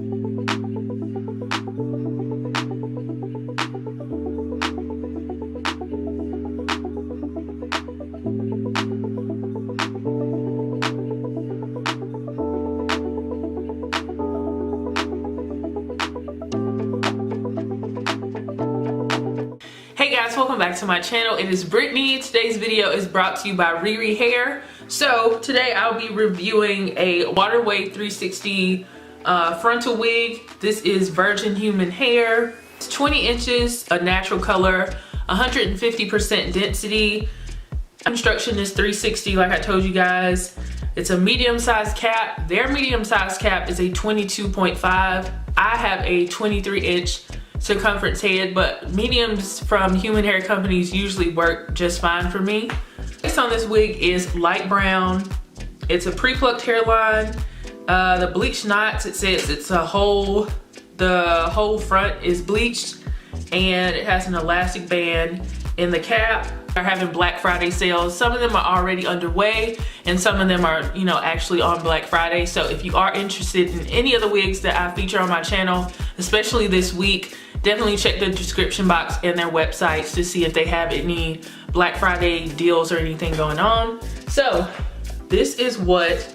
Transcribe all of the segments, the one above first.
Hey guys, welcome back to my channel. It is Brittany. Today's video is brought to you by Ririhair. So today I'll be reviewing a Water Wave 360 frontal wig. This is virgin human hair. It's 20 inches, a natural color, 150% density. Construction is 360 like I told you guys. It's a medium-sized cap. Their medium-sized cap is a 22.5. I have a 23-inch circumference head, but mediums from human hair companies usually work just fine for me. Base on this wig is light brown. It's a pre-plucked hairline. The bleached knots, it says it's the whole front is bleached, and it has an elastic band in the cap. They're having Black Friday sales. Some of them are already underway and some of them are, you know, actually on Black Friday. So if you are interested in any of the wigs that I feature on my channel, especially this week, definitely check the description box and their websites to see if they have any Black Friday deals or anything going on. So this is what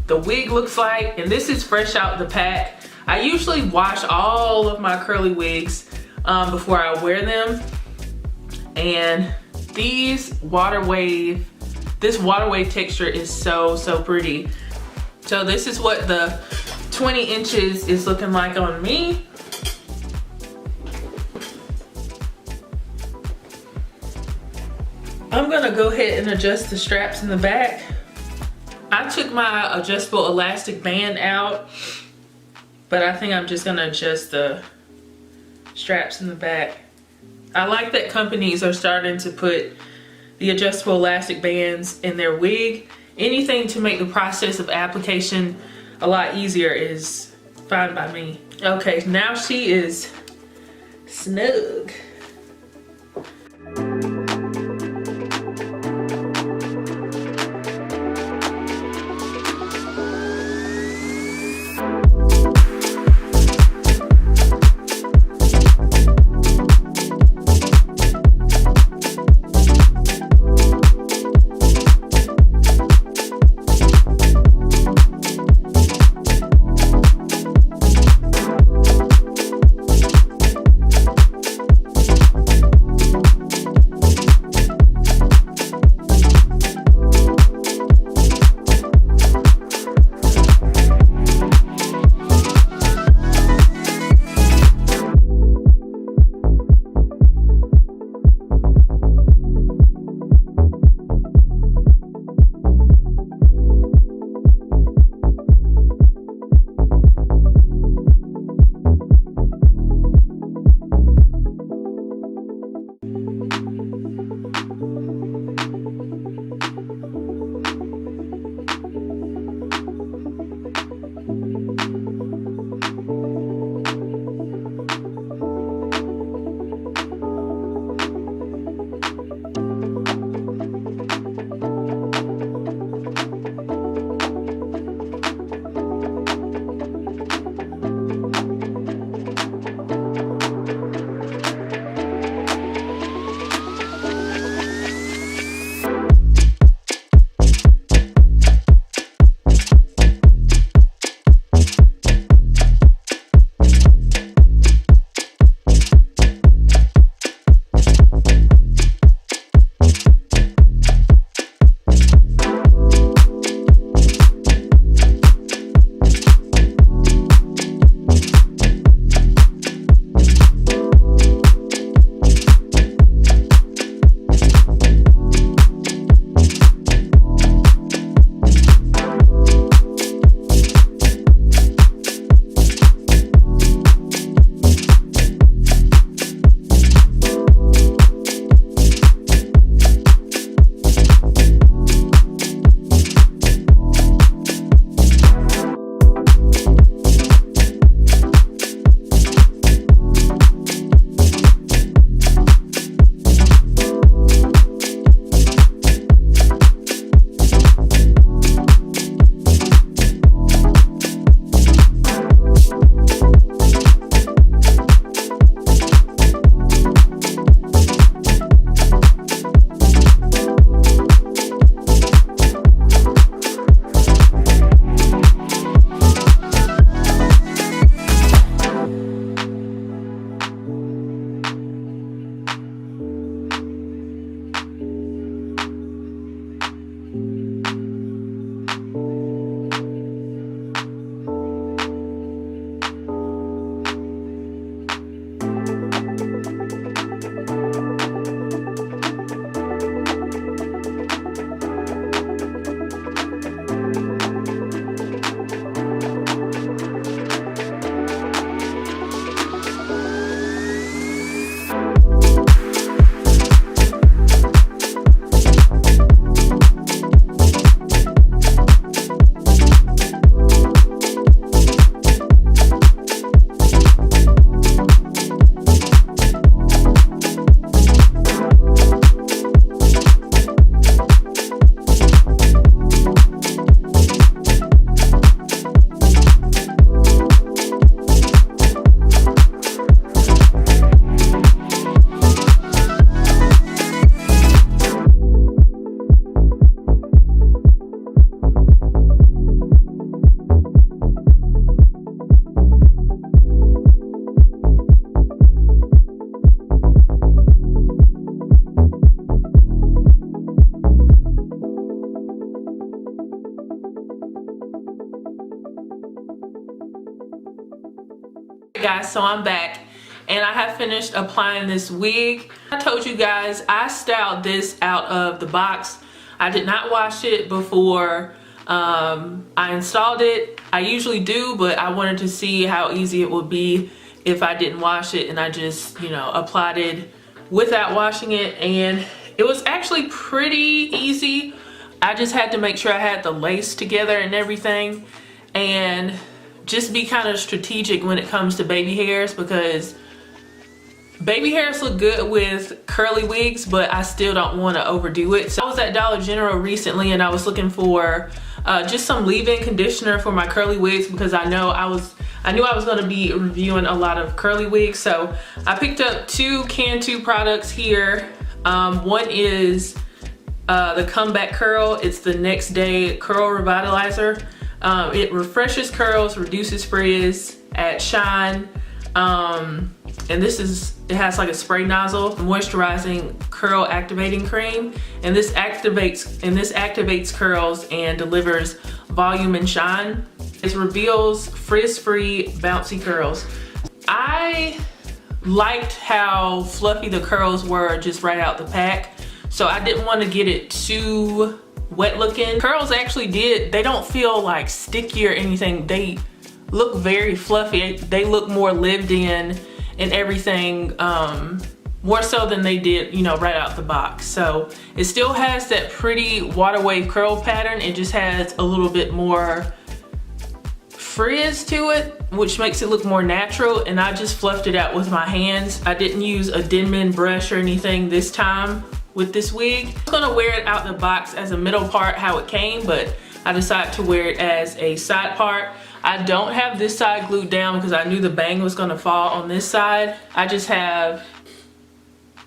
the wig looks like, and this is fresh out the pack. I usually wash all of my curly wigs before I wear them, and this water wave texture is so pretty. So this is what the 20 inches is looking like on me. I'm gonna go ahead and adjust the straps in the back. I took my adjustable elastic band out, but I think I'm just gonna adjust the straps in the back. I like that companies are starting to put the adjustable elastic bands in their wig. Anything to make the process of application a lot easier is fine by me. Okay, now she is snug. Guys, so I'm back and I have finished applying this wig. I told you guys I styled this out of the box. I did not wash it before I installed it. I usually do, but I wanted to see how easy it would be if I didn't wash it, and I just, you know, applied it without washing it, and it was actually pretty easy. I just had to make sure I had the lace together and everything, and just be kind of strategic when it comes to baby hairs, because baby hairs look good with curly wigs, but I still don't want to overdo it. So I was at Dollar General recently and I was looking for just some leave-in conditioner for my curly wigs, because I knew I was going to be reviewing a lot of curly wigs. So I picked up two Cantu products here. One is the Comeback Curl. It's the Next Day Curl Revitalizer. It refreshes curls, reduces frizz, adds shine, and it has like a spray nozzle, moisturizing curl activating cream, and this activates curls and delivers volume and shine. It reveals frizz-free bouncy curls. I liked how fluffy the curls were just right out the pack, so I didn't want to get it too wet looking. Curls actually they don't feel like sticky or anything. They look very fluffy. They look more lived in and everything, more so than they did, you know, right out the box. So it still has that pretty water wave curl pattern. It just has a little bit more frizz to it, which makes it look more natural, and I just fluffed it out with my hands. I didn't use a Denman brush or anything this time with this wig. I was gonna wear it out the box as a middle part how it came, but I decided to wear it as a side part. I don't have this side glued down because I knew the bang was gonna fall on this side. I just have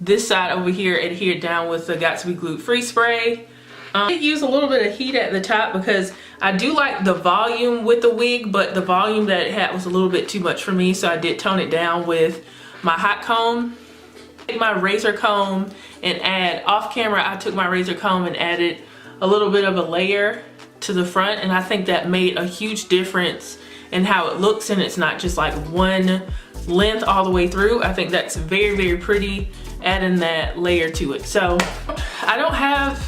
this side over here adhered down with the Got To Be Glued Free spray. I did use a little bit of heat at the top because I do like the volume with the wig, but the volume that it had was a little bit too much for me, so I did tone it down with my hot comb. Take my razor comb and off camera, I took my razor comb and added a little bit of a layer to the front, and I think that made a huge difference in how it looks, and it's not just like one length all the way through. I think that's very, very pretty, adding that layer to it. So I don't have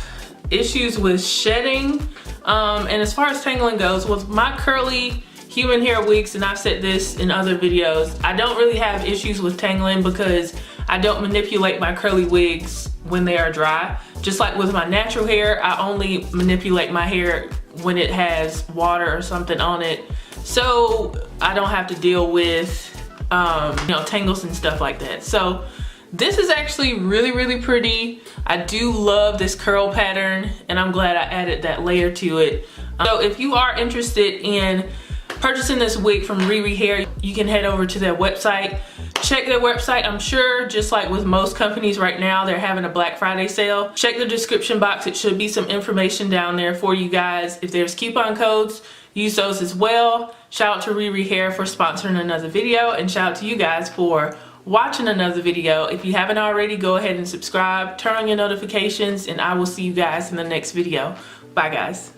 issues with shedding, and as far as tangling goes, with my curly human hair wigs, and I've said this in other videos, I don't really have issues with tangling because I don't manipulate my curly wigs when they are dry. Just like with my natural hair, I only manipulate my hair when it has water or something on it, so I don't have to deal with you know, tangles and stuff like that. So this is actually really, really pretty. I do love this curl pattern, and I'm glad I added that layer to it. So if you are interested in purchasing this wig from Ririhair, you can head over to their website. Check their website. I'm sure, just like with most companies right now, they're having a Black Friday sale. Check the description box. It should be some information down there for you guys. If there's coupon codes, use those as well. Shout out to Ririhair for sponsoring another video, and shout out to you guys for watching another video. If you haven't already, go ahead and subscribe, turn on your notifications, and I will see you guys in the next video. Bye guys.